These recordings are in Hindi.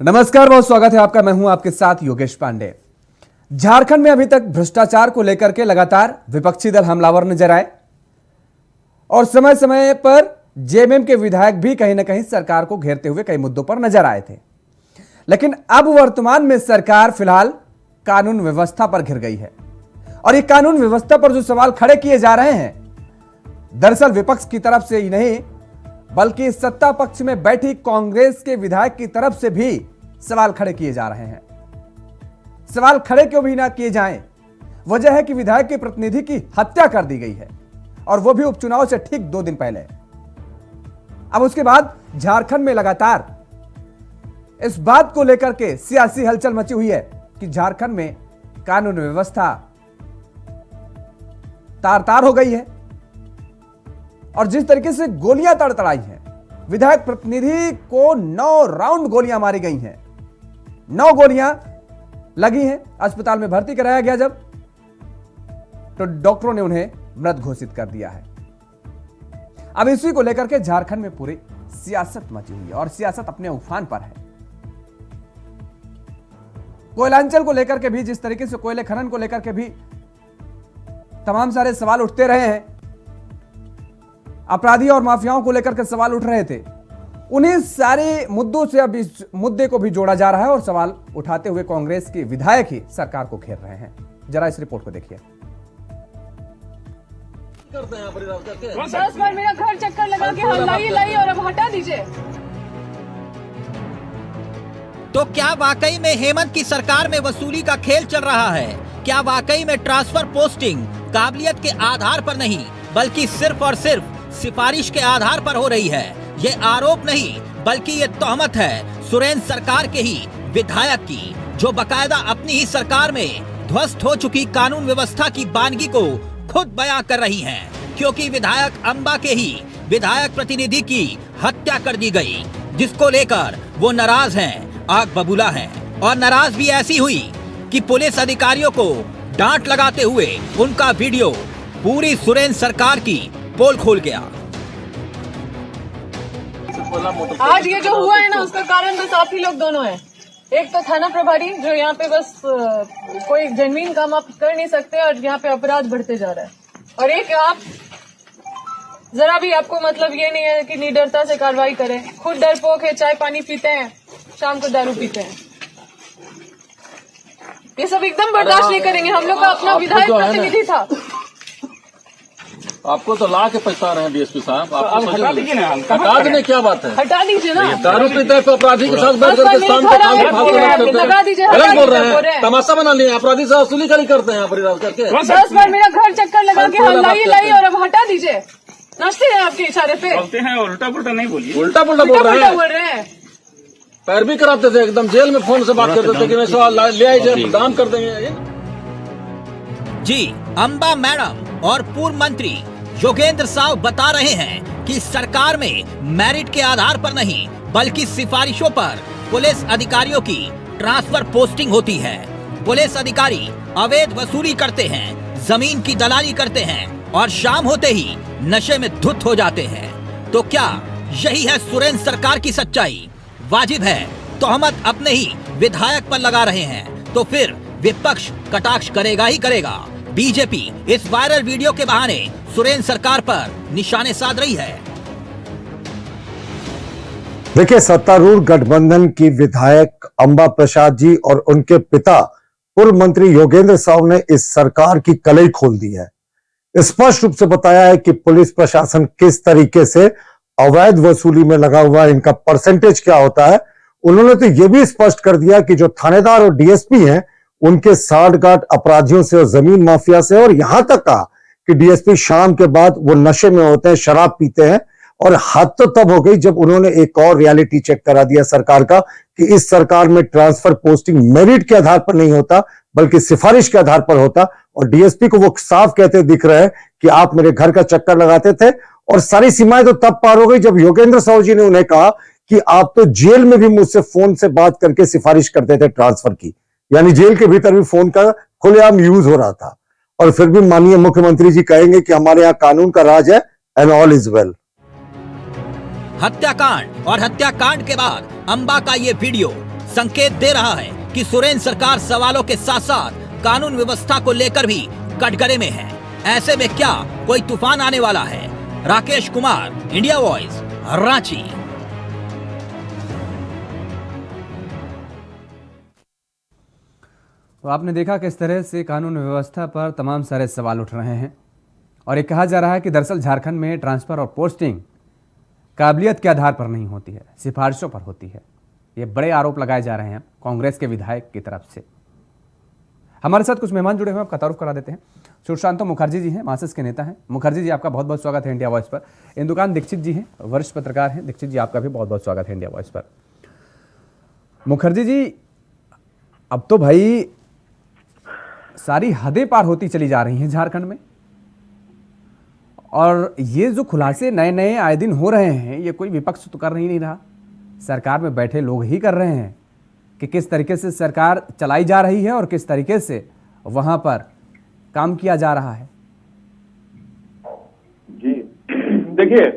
नमस्कार, बहुत स्वागत है आपका। मैं हूं आपके साथ योगेश पांडे। झारखंड में अभी तक भ्रष्टाचार को लेकर के लगातार विपक्षी दल हमलावर नजर आए और समय समय पर जेएमएम के विधायक भी कहीं ना कहीं सरकार को घेरते हुए कई मुद्दों पर नजर आए थे। लेकिन अब वर्तमान में सरकार फिलहाल कानून व्यवस्था पर घिर गई है और ये कानून व्यवस्था पर जो सवाल खड़े किए जा रहे हैं, दरअसल विपक्ष की तरफ से ही नहीं बल्कि सत्ता पक्ष में बैठी कांग्रेस के विधायक की तरफ से भी सवाल खड़े किए जा रहे हैं। सवाल खड़े क्यों भी ना किए जाएं? वजह है कि विधायक के प्रतिनिधि की हत्या कर दी गई है और वो भी उपचुनाव से ठीक 2 दिन पहले। अब उसके बाद झारखंड में लगातार इस बात को लेकर के सियासी हलचल मची हुई है कि झारखंड में कानून व्यवस्था तार तार हो गई है और जिस तरीके से गोलियां तड़तड़ाई हैं, विधायक प्रतिनिधि को 9 राउंड गोलियां मारी गई हैं, 9 गोलियां लगी हैं। अस्पताल में भर्ती कराया गया जब तो डॉक्टरों ने उन्हें मृत घोषित कर दिया है। अब इसी को लेकर के झारखंड में पूरी सियासत मची हुई है और सियासत अपने उफान पर है। कोयलांचल को लेकर के भी, जिस तरीके से कोयले खनन को लेकर के भी तमाम सारे सवाल उठते रहे हैं, अपराधी और माफियाओं को लेकर के सवाल उठ रहे थे, उन्हीं सारे मुद्दों से अब इस मुद्दे को भी जोड़ा जा रहा है और सवाल उठाते हुए कांग्रेस के विधायक ही सरकार को घेर रहे हैं। जरा इस रिपोर्ट को देखिए। 10 बार मेरा घर चक्कर लगा के लाई और अब हटा दीजिए। तो क्या वाकई में हेमंत की सरकार में वसूली का खेल चल रहा है? क्या वाकई में ट्रांसफर पोस्टिंग काबिलियत के आधार पर नहीं बल्कि सिर्फ और सिर्फ सिफारिश के आधार पर हो रही है? ये आरोप नहीं बल्कि ये तोहमत है सुरेंद्र सरकार के ही विधायक की, जो बकायदा अपनी ही सरकार में ध्वस्त हो चुकी कानून व्यवस्था की बानगी को खुद बयां कर रही हैं, क्योंकि विधायक अंबा के ही विधायक प्रतिनिधि की हत्या कर दी गई, जिसको लेकर वो नाराज हैं, आग बबूला हैं। और नाराज भी ऐसी हुई कि पुलिस अधिकारियों को डांट लगाते हुए उनका वीडियो पूरी सुरेंद्र सरकार की पोल खोल गया। आज ये जो हुआ है ना, उसका कारण बस आप ही लोग दोनों हैं। एक तो थाना प्रभारी जो यहाँ पे बस कोई जेन्युइन काम आप कर नहीं सकते और यहाँ पे अपराध बढ़ते जा रहा है, और एक आप जरा भी आपको मतलब ये नहीं है कि निडरता से कार्रवाई करें। खुद डरपोक है, चाय पानी पीते हैं, शाम को दारू पीते हैं। ये सब एकदम बर्दाश्त नहीं करेंगे। हम लोग का अपना विधायक प्रतिनिधि था। आपको तो ला के पछता रहे हैं डीएसपी साहब। आप हटा दीजिए ना। हटा देने क्या बात है? हटा दीजिए ना। दारू पीते हैं अपराधी के साथ बैठ करके शाम को लगा दीजिए। गलत बोल रहे हैं, तमाशा बना लिए। अपराधी से वसूली करी करते हैं अपराध करके। 10 बार मेरा घर चक्कर लगा के लाई और अब हटा दीजिए। नाचते हैं आपके इशारे पे। बोलते हैं, उल्टा पुल्टा नहीं बोलिए। उल्टा पुल्टा बोल रहे हैं। पैरवी कराते थे, एकदम जेल में फोन से बात करते थे कि मैं सवाल ले आइए, दाम कर देंगे। जी, अंबा मैडम और पूर्व मंत्री योगेंद्र साव बता रहे हैं कि सरकार में मेरिट के आधार पर नहीं बल्कि सिफारिशों पर पुलिस अधिकारियों की ट्रांसफर पोस्टिंग होती है। पुलिस अधिकारी अवैध वसूली करते हैं, जमीन की दलाली करते हैं और शाम होते ही नशे में धुत हो जाते हैं। तो क्या यही है सुरेंद्र सरकार की सच्चाई? वाजिब है, तोहमत अपने ही विधायक पर लगा रहे हैं तो फिर विपक्ष कटाक्ष करेगा ही करेगा। बीजेपी इस वायरल वीडियो के बहाने सुरेंद्र सरकार पर निशाने साध रही है। देखिए, सत्तारूढ़ गठबंधन की विधायक अंबा प्रसाद जी और उनके पिता पूर्व मंत्री योगेंद्र साव ने इस सरकार की कलई खोल दी है। स्पष्ट रूप से बताया है कि पुलिस प्रशासन किस तरीके से अवैध वसूली में लगा हुआ है, इनका परसेंटेज क्या होता है। उन्होंने तो यह भी स्पष्ट कर दिया कि जो थानेदार और डीएसपी हैं उनके साठगांठ अपराधियों से और जमीन माफिया से, और यहां तक कहा कि डीएसपी शाम के बाद वो नशे में होते हैं, शराब पीते हैं। और हद तो तब हो गई जब उन्होंने एक और रियलिटी चेक करा दिया सरकार का कि इस सरकार में ट्रांसफर पोस्टिंग मेरिट के आधार पर नहीं होता बल्कि सिफारिश के आधार पर होता। और डीएसपी को वो साफ कहते दिख रहे हैं कि आप मेरे घर का चक्कर लगाते थे। और सारी सीमाएं तो तब पार हो गई जब योगेंद्र साव जी ने उन्हें कहा कि आप तो जेल में भी मुझसे फोन से बात करके सिफारिश करते थे ट्रांसफर की, यानी जेल के भीतर भी फोन का खुलेआम यूज हो रहा था। और फिर भी माननीय मुख्यमंत्री जी कहेंगे कि हमारे यहाँ कानून का राज है एंड ऑल इज वेल। हत्याकांड और हत्याकांड के बाद अंबा का ये वीडियो संकेत दे रहा है कि सुरेंद्र सरकार सवालों के साथ साथ कानून व्यवस्था को लेकर भी कटघरे में है। ऐसे में क्या कोई तूफान आने वाला है? Rakesh Kumar, India voice, Ranchi. तो आपने देखा किस तरह से कानून व्यवस्था पर तमाम सारे सवाल उठ रहे हैं और ये कहा जा रहा है कि दरअसल झारखंड में ट्रांसफर और पोस्टिंग काबिलियत के आधार पर नहीं होती है, सिफारिशों पर होती है। ये बड़े आरोप लगाए जा रहे हैं कांग्रेस के विधायक की तरफ से। हमारे साथ कुछ मेहमान जुड़े हुए हैं, आपका तारुफ करा देते हैं। सुशांतो मुखर्जी जी हैं, मार्क्सिस्ट के नेता हैं। मुखर्जी जी, आपका बहुत बहुत स्वागत है इंडिया वॉइस पर। इंदुकान दीक्षित जी हैं, वरिष्ठ पत्रकार हैं। दीक्षित जी, आपका भी बहुत बहुत स्वागत है इंडिया वॉइस पर। मुखर्जी जी, अब तो भाई सारी हदें पार होती चली जा रही हैं झारखंड में, और ये जो खुलासे नए नए आए दिन हो रहे हैं, ये कोई विपक्ष तो कर ही नहीं रहा, सरकार में बैठे लोग ही कर रहे हैं कि किस तरीके से सरकार चलाई जा रही है और किस तरीके से वहां पर काम किया जा रहा है। जी देखिए,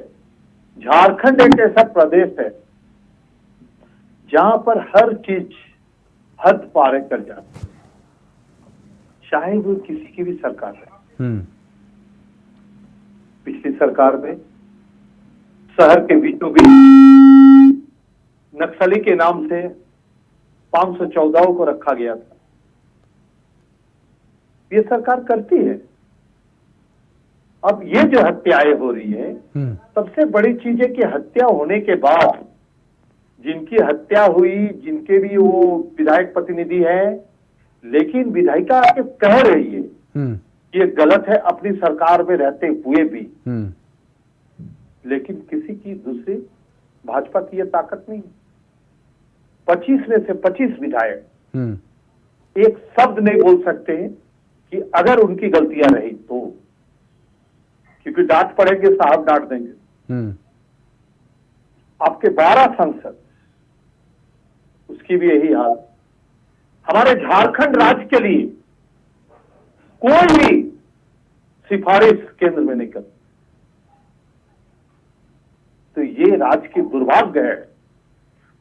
झारखंड एक ऐसा प्रदेश है जहां पर हर चीज हद पार कर जाती है, चाहे वो किसी की भी सरकार है। पिछली सरकार में शहर के बीचों बीच नक्सली के नाम से 514 को रखा गया था। ये सरकार करती है। अब ये जो हत्याएं हो रही है, सबसे बड़ी चीज है कि हत्या होने के बाद जिनकी हत्या हुई, जिनके भी वो विधायक प्रतिनिधि है, लेकिन विधायिका आके कह रही है कि ये गलत है अपनी सरकार में रहते हुए भी, लेकिन किसी की दूसरी भाजपा की ये ताकत नहीं। 25 में से 25 विधायक एक शब्द नहीं बोल सकते हैं कि अगर उनकी गलतियां रही तो, क्योंकि डांट पड़ेंगे, साहब डांट देंगे। आपके 12 सांसद, उसकी भी यही हाल। हमारे झारखंड राज्य के लिए कोई भी सिफारिश केंद्र में नहीं करती। तो ये राज्य की दुर्भाग्य है।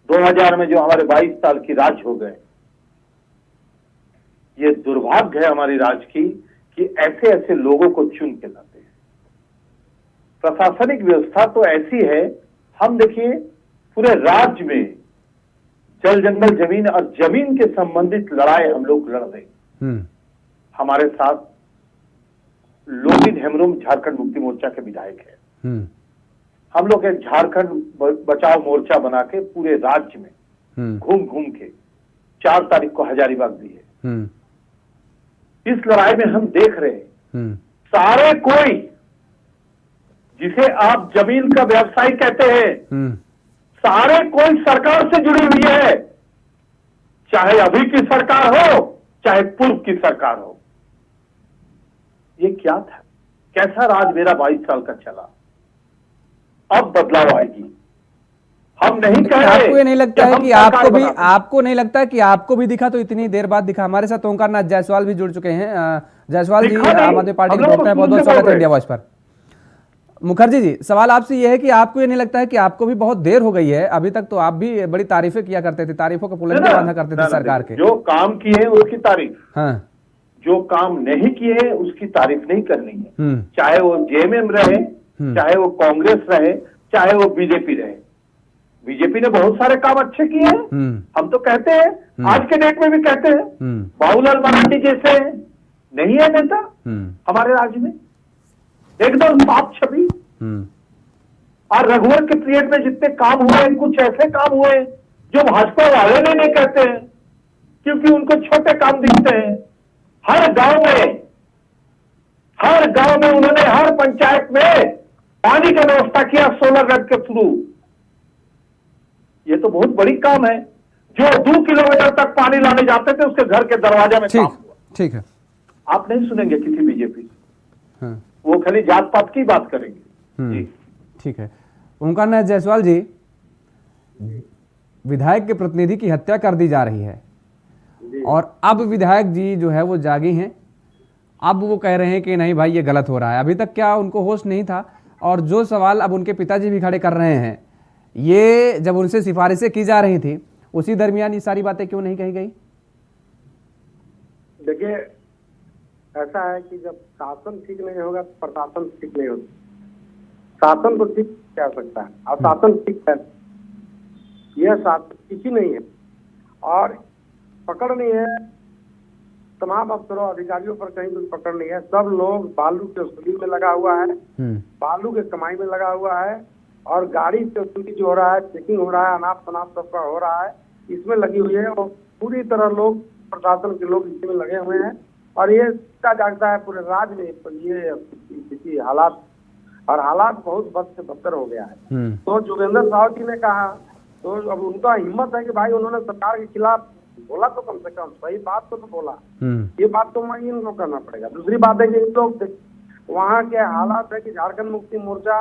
2000 में जो हमारे 22 साल की राज हो गए, ये दुर्भाग्य है हमारी राज्य की कि ऐसे ऐसे लोगों को चुन के लाते हैं। प्रशासनिक व्यवस्था तो ऐसी है, हम देखिए पूरे राज्य में जल जंगल जमीन और जमीन के संबंधित लड़ाई हम लोग लड़ रहे हैं। हमारे साथ लोबिन हेमरुम झारखंड मुक्ति मोर्चा के विधायक है। हम लोग एक झारखंड बचाओ मोर्चा बना के पूरे राज्य में घूम घूम के 4 तारीख को हजारीबाग दी है। इस लड़ाई में हम देख रहे हैं सारे कोई, जिसे आप जमीन का व्यवसाय कहते हैं, सारे कोई सरकार से जुड़ी हुई है, चाहे अभी की सरकार हो चाहे पूर्व की सरकार हो। ये क्या था? कैसा राज मेरा 22 साल का चला? अब बदलाव आएगी। हम नहीं कह रहे। आपको ये नहीं लगता है कि आपको नहीं लगता है कि आपको भी दिखा तो इतनी देर बाद दिखा? हमारे साथ ओंकार नाथ जायसवाल भी जुड़ चुके हैं। जायसवाल जी, आम आदमी पार्टी के प्रवक्ता हैं, बहुत बहुत स्वागत है इंडिया वॉइस पर। मुखर्जी जी, सवाल आपसे यह है कि आपको ये नहीं लगता है कि आपको भी बहुत देर हो गई है? अभी तक तो आप भी बड़ी तारीफें किया करते थे, तारीफों के पुलंदे बांधा करते थे सरकार के। जो काम किए हैं उसकी तारीफ, हाँ, जो काम नहीं किए हैं उसकी तारीफ नहीं करनी है। चाहे वो जेएमएम रहे, चाहे वो कांग्रेस रहे, चाहे वो बीजेपी रहे। बीजेपी ने बहुत सारे काम अच्छे किए हैं, हम तो कहते हैं, आज के डेट में भी कहते हैं। बाबूलाल मरांडी जैसे नहीं है नेता हमारे राज्य में, एकदम साफ छवि। और रघुवर के पीरियड में जितने काम हुए, कुछ ऐसे काम हुए जो भाजपा वाले नहीं कहते हैं, क्योंकि उनको छोटे काम दिखते हैं। हर गांव में उन्होंने हर पंचायत में पानी का व्यवस्था किया सोलर गट के थ्रू। ये तो बहुत बड़ी काम है। जो 2 किलोमीटर तक पानी लाने जाते थे उसके घर के दरवाजे में काम हुआ। ठीक है, आप नहीं सुनेंगे किसी बीजेपी से। हाँ, वो खाली जात पात की बात करेंगे। जी ठीक है। ओंकार नाथ जायसवाल जी, विधायक के प्रतिनिधि की हत्या कर दी जा रही है और अब विधायक जी जो है वो जागी हैं। अब वो कह रहे हैं कि नहीं भाई ये गलत हो रहा है। अभी तक क्या उनको होश नहीं था? और जो सवाल अब उनके पिताजी भी खड़े कर रहे हैं, ये जब उनसे सिफारिशें की जा रही थी उसी दरमियान ये सारी बातें क्यों नहीं कही गई? देखिए, ऐसा है कि जब शासन ठीक नहीं होगा तो प्रशासन ठीक नहीं होता। शासन को ठीक कह सकता है और शासन ठीक है, यह शासन ठीक ही नहीं है और पकड़ नहीं है। तमाम अफसरों अधिकारियों पर कहीं कोई पकड़ नहीं है। सब लोग बालू के वसूली में लगा हुआ है, बालू के कमाई में लगा हुआ है और गाड़ी से वसूली जो हो रहा है, चेकिंग हो रहा है, अनाप शनाप सबका हो रहा है, इसमें लगी हुई है और पूरी तरह लोग, प्रशासन के लोग इसमें लगे हुए हैं और ये जागता है पूरे राज्य में ये स्थिति, हालात, और हालात बहुत बद से बदतर हो गया है। तो योगेंद्र साहब जी ने कहा, तो अब उनका हिम्मत है कि भाई उन्होंने सरकार के खिलाफ बोला, तो कम से कम सही बात तो बोला। ये बात तो मैं इनको करना पड़ेगा। दूसरी बात है कि इन लोग वहाँ के हालात है कि झारखंड मुक्ति मोर्चा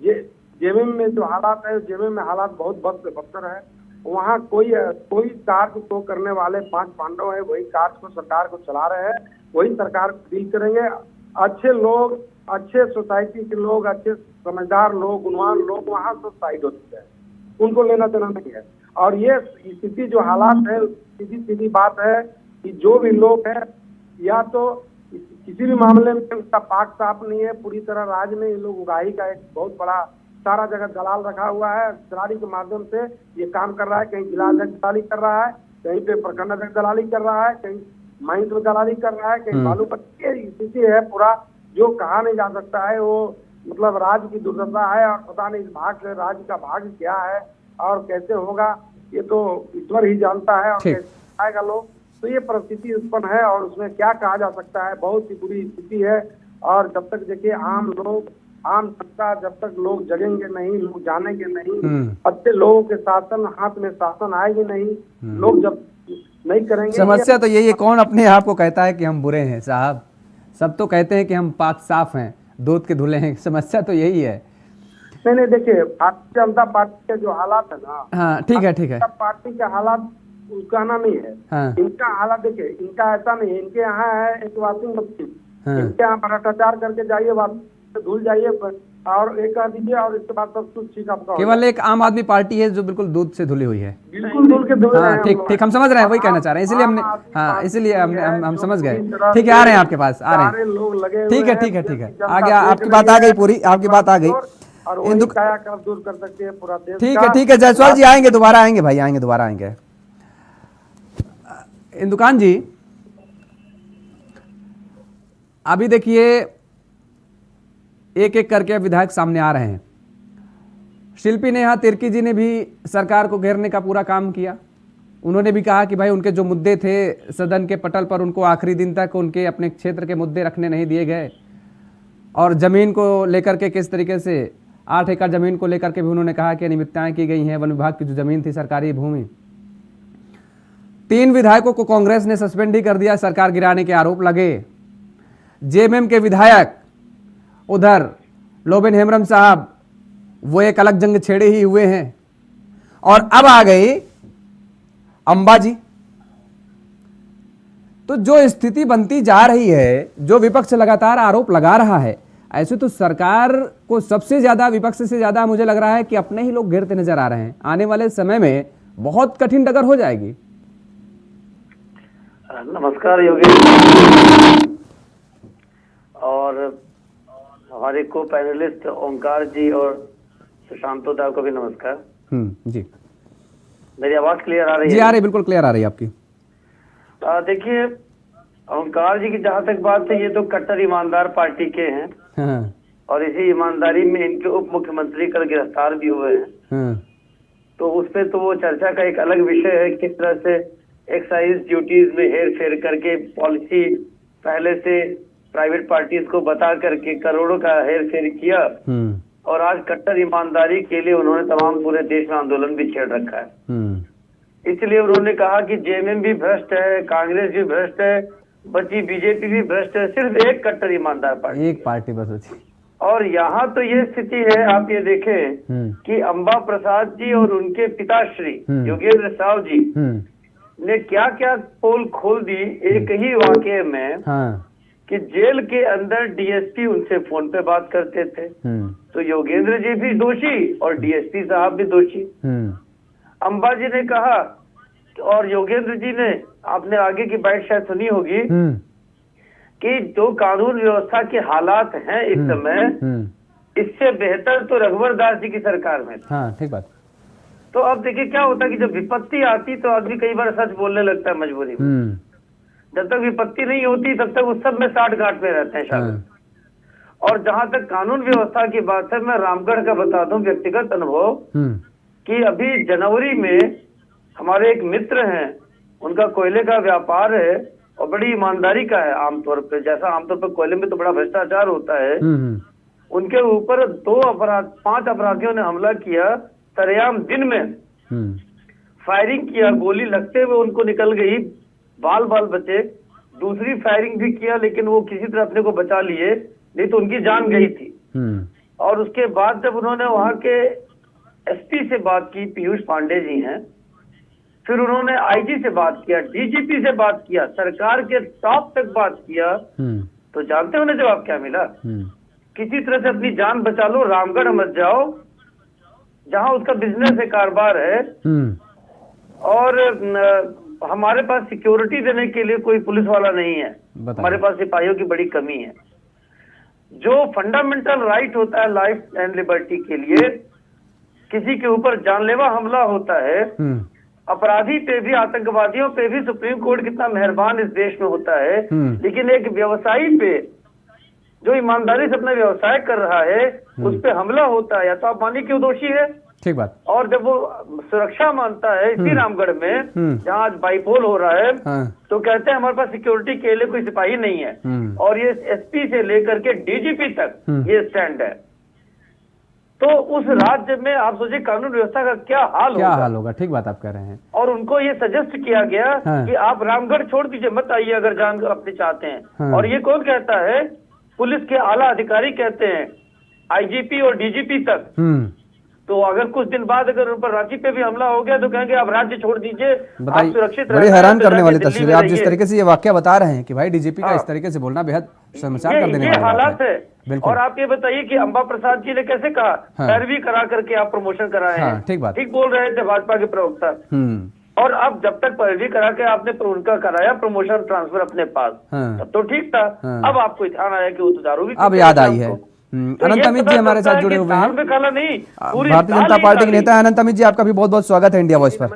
जेएमएम में जो हालात है, जेएमएम में हालात बहुत बद से बदतर है। वहाँ कोई कार्य को करने वाले 5 पांडव है, वही कार्य को सरकार को चला रहे हैं, वही सरकार को डील करेंगे। अच्छे लोग, अच्छे सोसाइटी के लोग, अच्छे समझदार लोग, गुणवान लोग वहाँ से साइड होते हैं, उनको लेना देना नहीं है। और ये स्थिति जो हालात है, सीधी बात है कि जो भी लोग है, या तो किसी भी मामले में उसका पाक साफ नहीं है। पूरी तरह राज्य में ये लोग उगाही का एक बहुत बड़ा सारा जगह दलाल रखा हुआ है, दलाली के माध्यम से ये काम कर रहा है। कहीं जिला अध्यक्ष दलाली कर रहा है, कहीं पे प्रखंड अध्यक्ष दलाली कर रहा है, कहीं माइंस में दलाली कर रहा है, कहीं बालू पर स्थिति है पूरा, जो कहा नहीं जा सकता है। वो मतलब राज्य की दुर्दशा है और पता नहीं इस भाग से राज्य का भाग्य क्या है और कैसे होगा, ये तो ईश्वर ही जानता है और कैसे आएगा लोग। तो ये परिस्थिति उत्पन्न है और उसमें क्या कहा जा सकता है, बहुत ही बुरी स्थिति है। और जब तक देखिए आम लोग, आम जनता, जब तक लोग जगेंगे नहीं, लोग जानेंगे नहीं, अच्छे लोगों के शासन, हाथ में शासन आएगी नहीं, लोग जब नहीं करेंगे। समस्या तो यही है, कौन अपने आप को कहता है कि हम बुरे हैं साहब? सब तो कहते हैं कि हम पाक साफ हैं, दूध के धुले हैं। समस्या तो यही है। नहीं देखिए, भारतीय जनता पार्टी के जो हालात है ना, हाँ ठीक है, पार्टी के हालात कहना नहीं है। हाँ। इनका हालात देखिए, इनका ऐसा नहीं है। इनके यहाँ है एक वॉशिंग मशीन, इनके यहाँ भ्रष्टाचार करके जाइए, धुल जाइए और एक कर दीजिए और इसके बाद सब कुछ ठीक आपका। केवल एक आम आदमी पार्टी है जो बिल्कुल दूध से धुली हुई है, बिल्कुल धुल के धुल। हाँ ठीक, हम समझ रहे हैं, वही कहना चाह रहे हैं, इसलिए हमने, हाँ इसलिए हम समझ गए। ठीक है, आ रहे हैं आपके पास, आ रहे हैं लोग लगे। ठीक है, आगे आपकी बात आ गई, पूरी आपकी बात आ गई। और वही कायाकल्प दूर कर सकते हैं पूरा देश। ठीक है, जायसवाल जी आएंगे, दोबारा आएंगे भाई, आएंगे, दोबारा आएंगे। इंदुकान जी, अभी देखिए एक एक करके विधायक सामने आ रहे हैं। शिल्पी नेहा तिर्की जी ने भी सरकार को घेरने का पूरा काम किया। उन्होंने भी कहा कि भाई उनके जो मुद्दे थे सदन के पटल पर, उनको आखिरी दिन तक उनके अपने क्षेत्र के मुद्दे रखने नहीं दिए गए। और ज़मीन को लेकर के किस तरीके से 8 एकड़ ज़मीन को लेकर के भी उन्होंने कहा कि अनियमितताएं की गई हैं। वन विभाग की जो ज़मीन थी, सरकारी भूमि, 3 विधायकों को कांग्रेस ने सस्पेंड ही कर दिया, सरकार गिराने के आरोप लगे। जेएमएम के विधायक उधर लोबेन हेम्ब्रम साहब, वो एक अलग जंग छेड़े ही हुए हैं। और अब आ गई अंबाजी। तो जो स्थिति बनती जा रही है, जो विपक्ष लगातार आरोप लगा रहा है, ऐसे तो सरकार को सबसे ज्यादा, विपक्ष से ज्यादा मुझे लग रहा है कि अपने ही लोग घेरते नजर आ रहे हैं। आने वाले समय में बहुत कठिन डगर हो जाएगी। नमस्कार योगेश और हमारे को पैनलिस्ट ओंकार जी और सुशांतो दा को भी नमस्कार। जी, मेरी आवाज क्लियर आ रही है? जी आ रही, बिल्कुल क्लियर आ रही है आपकी। देखिए, ओंकार जी की जहाँ तक बात है, ये तो कट्टर ईमानदार पार्टी के हैं। हाँ। और इसी ईमानदारी में इनके उप मुख्यमंत्री कल गिरफ्तार भी हुए हैं। हाँ। तो उसपे तो वो चर्चा का एक अलग विषय है, किस तरह से एक्साइज ड्यूटीज में हेर फेर करके पॉलिसी पहले से प्राइवेट पार्टीज को बता करके करोड़ों का हेर फेर किया और आज कट्टर ईमानदारी के लिए उन्होंने तमाम पूरे देश में आंदोलन भी छेड़ रखा है। इसलिए उन्होंने कहा कि जेएमएम भी भ्रष्ट है, कांग्रेस भी भ्रष्ट है, बची बीजेपी भी भ्रष्ट है, सिर्फ एक कट्टर ईमानदार पार्टी, एक पार्टी बस बची। और यहाँ तो ये स्थिति है, आप ये देखें कि अंबा प्रसाद जी और उनके पिताश्री योगेंद्र साहु जी ने क्या क्या पोल खोल दी एक ही वाकये में। हाँ। कि जेल के अंदर डीएसपी उनसे फोन पे बात करते थे, तो योगेंद्र जी भी दोषी और डीएसपी साहब भी दोषी। अंबाजी ने कहा और योगेंद्र जी ने, आपने आगे की बात शायद सुनी होगी, कि जो कानून व्यवस्था के हालात हैं इस समय, इससे बेहतर तो रघुवर दास जी की सरकार में। हाँ, ठीक बात। तो अब देखिए क्या होता है कि जब विपत्ति आती तो आदमी कई बार सच बोलने लगता है मजबूरी में। जब तक विपत्ति नहीं होती तब तक उस सब में साठ गांठ में रहते हैं शायद। और जहां तक कानून व्यवस्था की बात है, मैं रामगढ़ का बता दूं व्यक्तिगत अनुभव, कि अभी जनवरी में हमारे एक मित्र हैं, उनका कोयले का व्यापार है और बड़ी ईमानदारी का है आमतौर पे, जैसा आमतौर पर कोयले में तो बड़ा भ्रष्टाचार होता है। उनके ऊपर 5 अपराधियों ने हमला किया, सरेआम दिन में फायरिंग किया, गोली लगते हुए उनको निकल गई, बाल बचे। दूसरी फायरिंग भी किया लेकिन वो किसी तरह अपने को बचा लिए, नहीं तो उनकी जान गई थी। और उसके बाद जब उन्होंने वहां के एसपी से बात की, पीयूष पांडे जी हैं, फिर उन्होंने आईजी से बात किया, डीजीपी से बात किया, सरकार के टॉप तक बात किया, तो जानते हो ना जवाब क्या मिला? किसी तरह से अपनी जान बचा लो, रामगढ़ मत जाओ, जहां उसका बिजनेस है, कारोबार है, और हमारे पास सिक्योरिटी देने के लिए कोई पुलिस वाला नहीं है, हमारे पास सिपाहियों की बड़ी कमी है। जो फंडामेंटल राइट होता है लाइफ एंड लिबर्टी के लिए, किसी के ऊपर जानलेवा हमला होता है, अपराधी पे भी, आतंकवादियों पे भी सुप्रीम कोर्ट कितना मेहरबान इस देश में होता है, लेकिन एक व्यवसायी पे जो ईमानदारी से अपना व्यवसाय कर रहा है उस पे हमला होता है, या तो आप मानिए कि वो दोषी है, ठीक बात। और जब वो सुरक्षा मानता है इसी रामगढ़ में जहाँ आज बाइपोल हो रहा है, तो कहते हैं हमारे पास सिक्योरिटी के लिए कोई सिपाही नहीं है, और ये एसपी से लेकर के डीजीपी तक ये स्टैंड है। तो उस राज्य में आप सोचिए कानून व्यवस्था का क्या हाल होगा। ठीक बात आप कह रहे हैं। और उनको ये सजेस्ट किया गया कि आप रामगढ़ छोड़ दीजिए, मत आइए अगर जान अपनी चाहते हैं। और ये कौन कहता है? पुलिस के आला अधिकारी कहते हैं, आईजीपी और डीजीपी तक। तो अगर कुछ दिन बाद अगर उन पर रांची पे भी हमला हो गया तो कहेंगे आप राज्य छोड़ दीजिए, आप सुरक्षित बड़ी हैरान करने वाली तस्वीर आप जिस तरीके से ये वाकया बता रहे हैं कि भाई डीजीपी का इस तरीके से बोलना बेहद शर्मसार कर देने वाली हालात है। और आप ये बताइए कि अंबा प्रसाद जी ने कैसे कहा, पैरवी करा करके आप प्रमोशन कराए हैं। ठीक बात, ठीक बोल रहे थे भाजपा के प्रवक्ता। और अब जब तक पैरवी करा के आपने उनका कराया प्रमोशन ट्रांसफर अपने पास, तब तो ठीक था। अब आपको ध्यान आया कि वो तो दारू भी अब याद आई है। अनंत अमित जी हमारे साथ जुड़े हुए हैं, भारतीय जनता पार्टी के नेता। अनंत अमित जी आपका भी बहुत बहुत स्वागत है इंडिया वॉइस पर।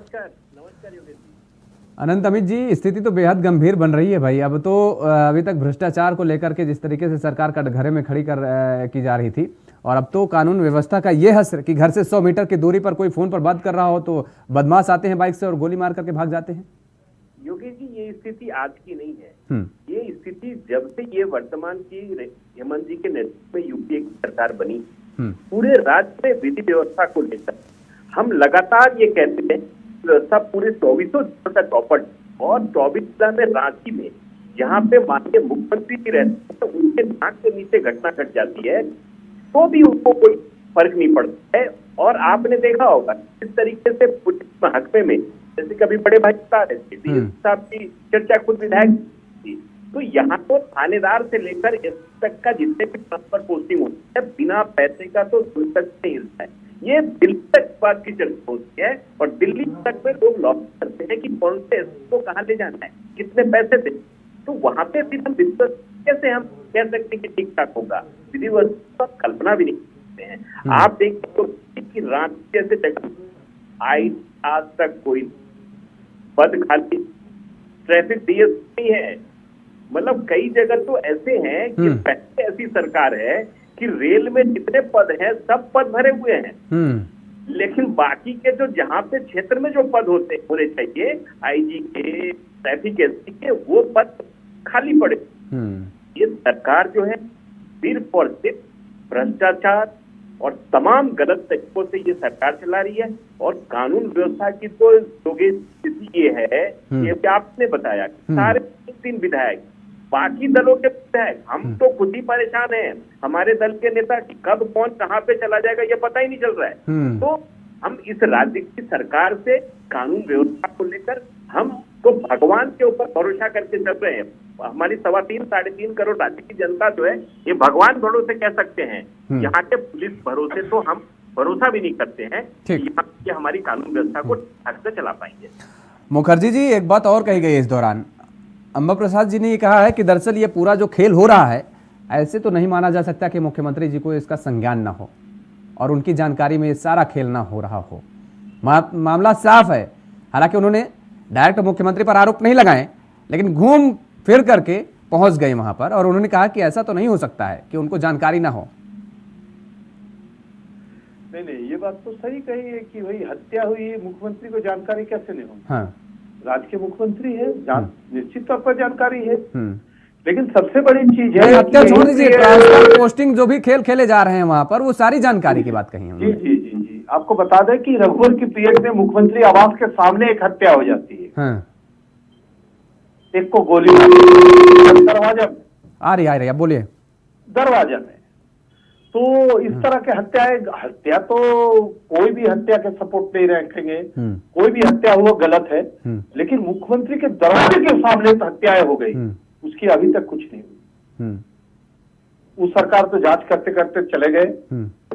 अनंत अमित जी, स्थिति तो बेहद गंभीर बन रही है भाई। अब तो अभी तक भ्रष्टाचार को लेकर के जिस तरीके से सरकार कटघरे में खड़ी की जा रही थी, और अब तो कानून व्यवस्था का ये हस्र कि घर से 100 मीटर की दूरी पर कोई फोन पर बात कर रहा हो तो बदमाश आते हैं बाइक से और गोली मार करके भाग जाते हैं। योगेश जी, ये स्थिति आज की नहीं है। ये स्थिति जब से ये वर्तमान की हेमंत जी के नेतृत्व में यूपीए की सरकार बनी, पूरे राज्य में विधि व्यवस्था को लेकर हम लगातार ये कहते हैं व्यवस्था पूरे 24 जिलों तक चौपट, और 24 जिला में रांची में जहाँ पे माननीय मुख्यमंत्री जी रहते हैं उनके नाक के नीचे घटना घट जाती है तो भी उनको कोई फर्क नहीं पड़ता है। और आपने देखा होगा किस तरीके से पुलिस महकमे में, जैसे कभी बड़े भाई बता रहे थे साहब की चर्चा खुद विधायक थी, तो यहाँ तो थानेदार से लेकर एसपी तक का जितने भी ट्रांसफर पोस्टिंग होती है बिना पैसे का तो दूर तक नहीं हिलता है। ये दिल्ली तक बात की चर्चा होती है, और दिल्ली तक में लोग लॉक करते हैं कि कौन से एसपी को कहाँ ले जाना है, कितने पैसे दे। तो वहां पे भी हम कैसे हम कह सकते हैं कि ठीक ठाक होगा? विधि व्यवस्था कल्पना भी नहीं करते हैं। आप देखिए तो कि रांची जैसे जगह आज तक कोई पद खाली, ट्रैफिक डीएस नहीं है। मतलब कई जगह तो ऐसे हैं कि पहले ऐसी सरकार है कि रेल में जितने पद हैं सब पद भरे हुए हैं, लेकिन बाकी के जो जहाँ पे क्षेत्र में जो पद होने चाहिए आईजी के, ट्रैफिक एसपी के, वो पद खाली पड़े। ये सरकार जो है सिर्फ और सिर्फ भ्रष्टाचार और तमाम गलत तरीकों से ये सरकार चला रही है। और कानून व्यवस्था की तो योगेश स्थिति ये है, ये आपने बताया सारे 3 विधायक, बाकी दलों के विधायक, हम तो खुद ही परेशान हैं। हमारे दल के नेता कि कब कौन कहाँ पे चला जाएगा ये पता ही नहीं चल रहा है। तो हम इस राज्य की सरकार से कानून व्यवस्था को लेकर हम तो भगवान के ऊपर भरोसा करके चल रहे हैं। हमारी 3.5-3.5 करोड़ राज्य की जनता जो है ये भगवान भरोसे कह सकते हैं। यहाँ के पुलिस भरोसे तो हम भरोसा भी नहीं करते हैं कि ठीक। यहाँ की हमारी कानून व्यवस्था को ढंग से चला पाएंगे। मुखर्जी जी, एक बात और कही गई इस दौरान, अंबा प्रसाद जी ने ये कहा है कि दरअसल ये पूरा जो खेल हो रहा है, ऐसे तो नहीं माना जा सकता कि मुख्यमंत्री जी को इसका संज्ञान ना हो और उनकी जानकारी में ये सारा खेल ना हो रहा हो। मामला साफ है। हालांकि उन्होंने डायरेक्ट मुख्यमंत्री पर आरोप नहीं लगाए, लेकिन घूम फिर करके पहुंच गए वहां पर और उन्होंने कहा कि ऐसा तो नहीं हो सकता है कि उनको जानकारी ना हो। नहीं, ये बात तो सही कही है कि भाई हत्या हुई है, मुख्यमंत्री को जानकारी कैसे नहीं होगी? हाँ। राज्य के मुख्यमंत्री है, निश्चित तौर पर जानकारी है। हम्म। लेकिन सबसे बड़ी चीज है, हत्या छोड़ दीजिए, ट्रांसफर पोस्टिंग जो भी खेल खेले जा रहे हैं वहां पर, वो सारी जानकारी की बात कही है जी जी जी जी। आपको बता दें कि रघुवर की पीएट में मुख्यमंत्री आवास के सामने एक हत्या हो जाती है। हाँ। एक को गोली मारी दरवाजा में, आ रही अब बोलिए। दरवाजा में। तो इस तरह के हत्या तो कोई भी हत्या के सपोर्ट नहीं रखेंगे, कोई भी हत्या हुआ गलत है, लेकिन मुख्यमंत्री के दरवाजे के सामने तो हत्याएं हो गई, उसकी अभी तक कुछ नहीं हुई। उस सरकार तो जांच करते करते चले गए,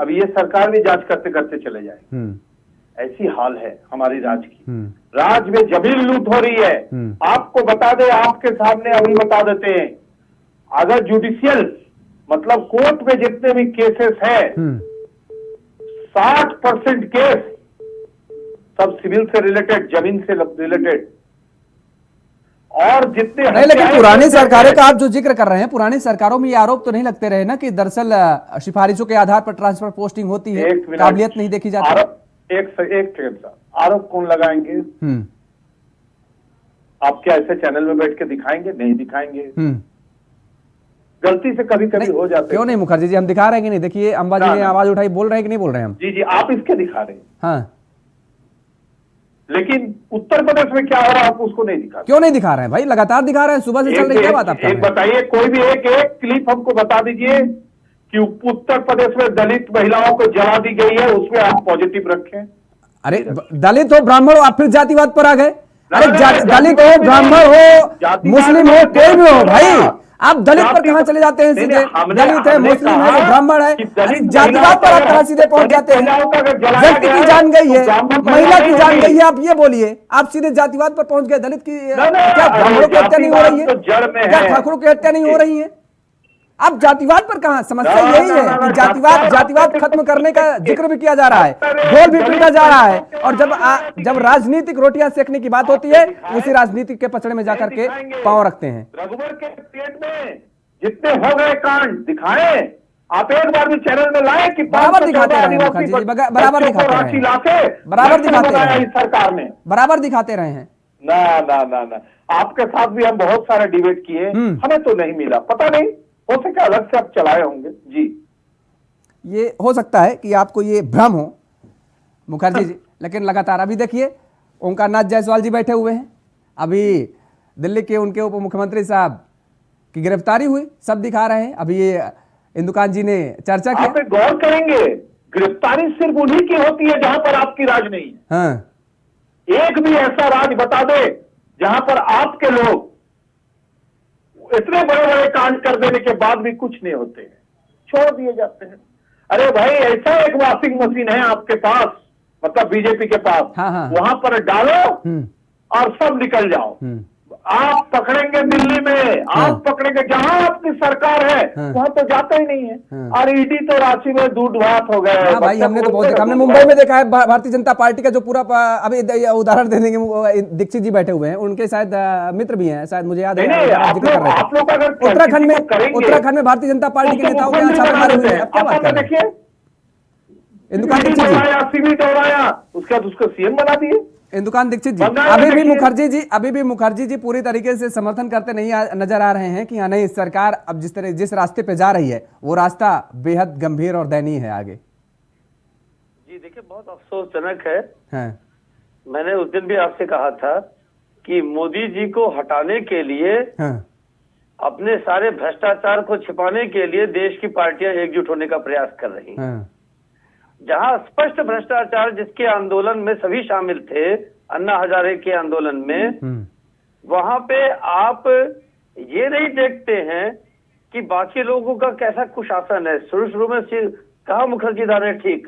अब ये सरकार भी जांच करते करते चले जाए। ऐसी हाल है हमारी राज्य की। राज्य में जमीन लूट हो रही है। आपको बता दे, आपके सामने अभी बता देते हैं, अगर जुडिशियल मतलब कोर्ट में जितने भी केसेस हैं, 60% केस सब सिविल से रिलेटेड, जमीन से रिलेटेड। और जितने नहीं, लेकिन पुरानी सरकारों का आप जो जिक्र कर रहे हैं, पुरानी सरकारों में ये आरोप तो नहीं लगते रहे ना कि दरअसल सिफारिशों के आधार पर ट्रांसफर पोस्टिंग होती है, काबिलियत नहीं देखी जाती? एक सेकंड साहब, आरोप कौन लगाएंगे? आप क्या ऐसे चैनल में बैठ के दिखाएंगे? नहीं दिखाएंगे। गलती से कभी कभी हो जाते। क्यों नहीं मुखर्जी जी, हम दिखा रहे हैं कि नहीं? देखिए अंबा जी ने आवाज उठाई, बोल रहे हैं कि नहीं बोल रहे हैं हम? जी जी, आप इसके दिखा रहे हैं। हाँ, लेकिन उत्तर प्रदेश में क्या हो रहा है आप उसको नहीं दिखा। क्यों नहीं दिखा रहे हैं भाई? लगातार दिखा रहे हैं, सुबह से चल रही क्या बात आप? एक बताइए, कोई भी एक क्लिप हमको बता दीजिए कि उत्तर प्रदेश में दलित महिलाओं को जला दी गई है, उसमें आप पॉजिटिव रखें। अरे दलित हो, ब्राह्मण हो, आप फिर जातिवाद पर आ गए। अरे दलित हो, ब्राह्मण हो, मुस्लिम हो, कोई भी हो भाई, आप दलित पर कहां चले जाते हैं सीधे? दलित है, मुस्लिम है, ब्राह्मण है, जातिवाद पर आप कहां सीधे पहुंच जाते हैं? व्यक्ति की जान गई है, महिला की जान गई है, आप ये बोलिए, आप सीधे जातिवाद पर पहुंच गए। दलित की क्या ब्राह्मणों की हत्या नहीं हो रही है? क्या ठाकुरों की हत्या नहीं हो रही है? आप जातिवाद पर कहां? समस्या यही है कि जातिवाद खत्म करने का जिक्र भी किया जा रहा है, ढोल भी पीटा जा रहा है, और जब राजनीतिक रोटियां सेकने की बात होती है, उसी राजनीतिक के पचड़े में जाकर के पांव रखते हैं। रघुवर के पेट में जितने हो गए कांड दिखाएं, आप एक बार भी चैनल में लाए कि बराबर दिखाते रहे मुखर्जी जी, बराबर दिखाते रहे, बराबर दिखाते रहे सरकार ने, बराबर दिखाते रहे हैं। ना आपके साथ भी हम बहुत सारे डिबेट किए, हमें तो नहीं मिला। पता नहीं, हो सके अलग से आप चलाए होंगे। जी, ये हो सकता है कि आपको ये भ्रम हो मुखर्जी जी, लेकिन लगातार अभी देखिए ओंकार नाथ जायसवाल जी बैठे हुए हैं, अभी दिल्ली के उनके उप मुख्यमंत्री साहब की गिरफ्तारी हुई, सब दिखा रहे हैं। अभी ये इंदुकान जी ने चर्चा की। आप गौर करेंगे, गिरफ्तारी सिर्फ उन्हीं की होती है जहां पर आपकी राज नहीं है। हाँ। एक भी ऐसा राज बता दे जहां पर आपके लोग इतने बड़े बड़े कांड कर देने के बाद भी कुछ नहीं होते हैं, छोड़ दिए जाते हैं। अरे भाई, ऐसा एक वॉशिंग मशीन है आपके पास, मतलब बीजेपी के पास, वहां पर डालो और सब निकल जाओ। आप पकड़ेंगे दिल्ली में, आप पकड़ेंगे जहां आपकी सरकार है, वहां तो जाता ही नहीं है। और ईडी तो रांची में दूध भात हो गए। हाँ भाई, हमने तो बहुत देखा, हमने मुंबई में देखा है भारतीय जनता पार्टी का जो पूरा, अभी उदाहरण देने के दीक्षित जी बैठे हुए हैं, उनके शायद मित्र भी हैं, शायद मुझे याद है। आप लोग अगर उत्तराखंड में भारतीय जनता पार्टी के नेताओं के छापेमारी हुई है, अब क्या बात कर रहे हैं? इंदुकान दीक्षित जी उसके बाद उसको सीएम बना दिए। इंदुकान दीक्षित जी अभी भी मुखर्जी जी पूरी तरीके से समर्थन करते नहीं नजर आ रहे हैं कि हाँ नहीं, सरकार अब जिस रास्ते पे जा रही है वो रास्ता बेहद गंभीर और दयनीय है आगे। जी देखिए, बहुत अफसोसजनक है। हाँ। मैंने उस दिन भी आपसे कहा था कि मोदी जी को हटाने के लिए, हाँ। अपने सारे भ्रष्टाचार को छिपाने के लिए देश की पार्टियां एकजुट होने का प्रयास कर रही हैं। हाँ। जहां स्पष्ट भ्रष्टाचार, जिसके आंदोलन में सभी शामिल थे, अन्ना हजारे के आंदोलन में, वहां पे आप ये नहीं देखते हैं कि बाकी लोगों का कैसा कुशासन है। शुरू में कहा मुखर्जी दा ने ठीक,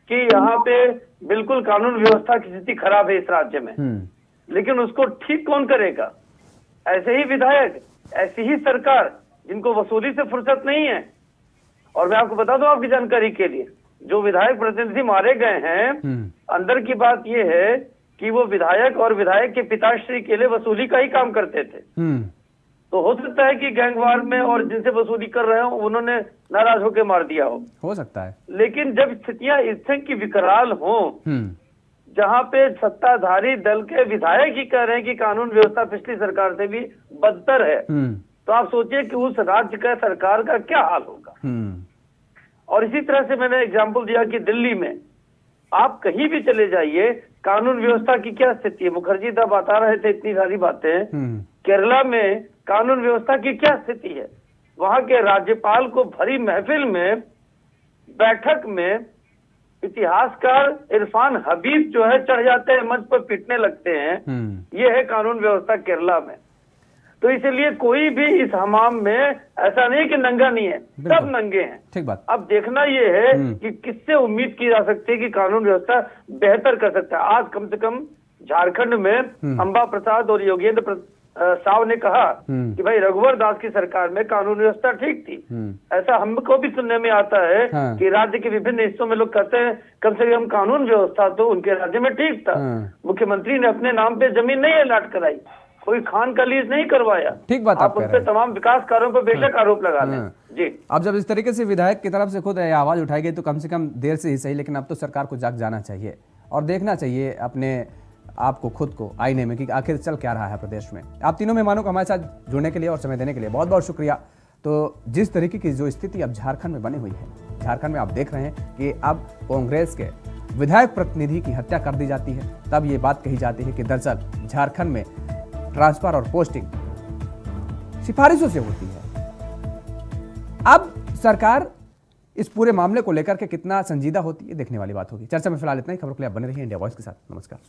कि यहाँ पे बिल्कुल कानून व्यवस्था की स्थिति खराब है इस राज्य में, लेकिन उसको ठीक कौन करेगा? ऐसे ही विधायक, ऐसी ही सरकार जिनको वसूली से फुर्सत नहीं है। और मैं आपको बता दूं आपकी जानकारी के लिए, जो विधायक प्रतिनिधि मारे गए हैं, अंदर की बात यह है कि वो विधायक और विधायक के पिताश्री के लिए वसूली का ही काम करते थे। तो हो सकता है कि गैंगवार में और जिनसे वसूली कर रहे हो उन्होंने नाराज होकर मार दिया हो सकता है। लेकिन जब स्थितियां इस तरह की विकराल हो, जहां पे सत्ताधारी दल के विधायक ही कह रहे हैं कि कानून व्यवस्था पिछली सरकार से भी बदतर है, तो आप सोचिए कि उस राज्य का सरकार का क्या हाल होगा। और इसी तरह से मैंने एग्जाम्पल दिया कि दिल्ली में आप कहीं भी चले जाइए, कानून व्यवस्था की क्या स्थिति है। मुखर्जी साहब बता रहे थे इतनी सारी बातें। केरला में कानून व्यवस्था की क्या स्थिति है। वहां के राज्यपाल को भरी महफिल में, बैठक में इतिहासकार इरफान हबीब जो है चढ़ जाते हैं, मंच पर पीटने लगते हैं। ये है कानून व्यवस्था केरला में। तो इसलिए कोई भी इस हमाम में ऐसा नहीं कि नंगा नहीं है, सब नंगे हैं। ठीक बात। अब देखना ये है कि किससे उम्मीद की जा सकती है कि कानून व्यवस्था बेहतर कर सकता है। आज कम से कम झारखंड में अंबा प्रसाद और योगेंद्र साव ने कहा कि भाई रघुवर दास की सरकार में कानून व्यवस्था ठीक थी। ऐसा हमको भी सुनने में आता है कि राज्य के विभिन्न हिस्सों में लोग कहते हैं कम से कम कानून व्यवस्था तो उनके राज्य में ठीक था। मुख्यमंत्री ने अपने नाम पे जमीन नहीं अलाट कराई, कोई खान का लीज नहीं करवाया। ठीक बात आप उन पे तमाम विकास कार्यों पर बेशक आरोप लगा लें। जी, अब जब इस तरीके से विधायक की तरफ से खुद आवाज उठाई गई तो कम से कम देर से ही सही, लेकिन अब तो सरकार को जाग जाना चाहिए और देखना चाहिए अपने आपको खुद को आईने में कि आखिर चल क्या रहा है प्रदेश में। आप तीनों मेहमानों को हमारे साथ जुड़ने के लिए और समय देने के लिए बहुत बहुत शुक्रिया। तो जिस तरीके की जो स्थिति अब झारखंड में बनी हुई है, झारखंड में आप देख रहे हैं कि अब कांग्रेस के विधायक प्रतिनिधि की हत्या कर दी जाती है, तब ये बात कही जाती है कि दरअसल झारखंड में ट्रांसफर और पोस्टिंग सिफारिशों से होती है। अब सरकार इस पूरे मामले को लेकर के कितना संजीदा होती है देखने वाली बात होगी। चर्चा में फिलहाल इतना ही। खबरों के लिए आप बने रहिए इंडिया वॉइस के साथ। नमस्कार।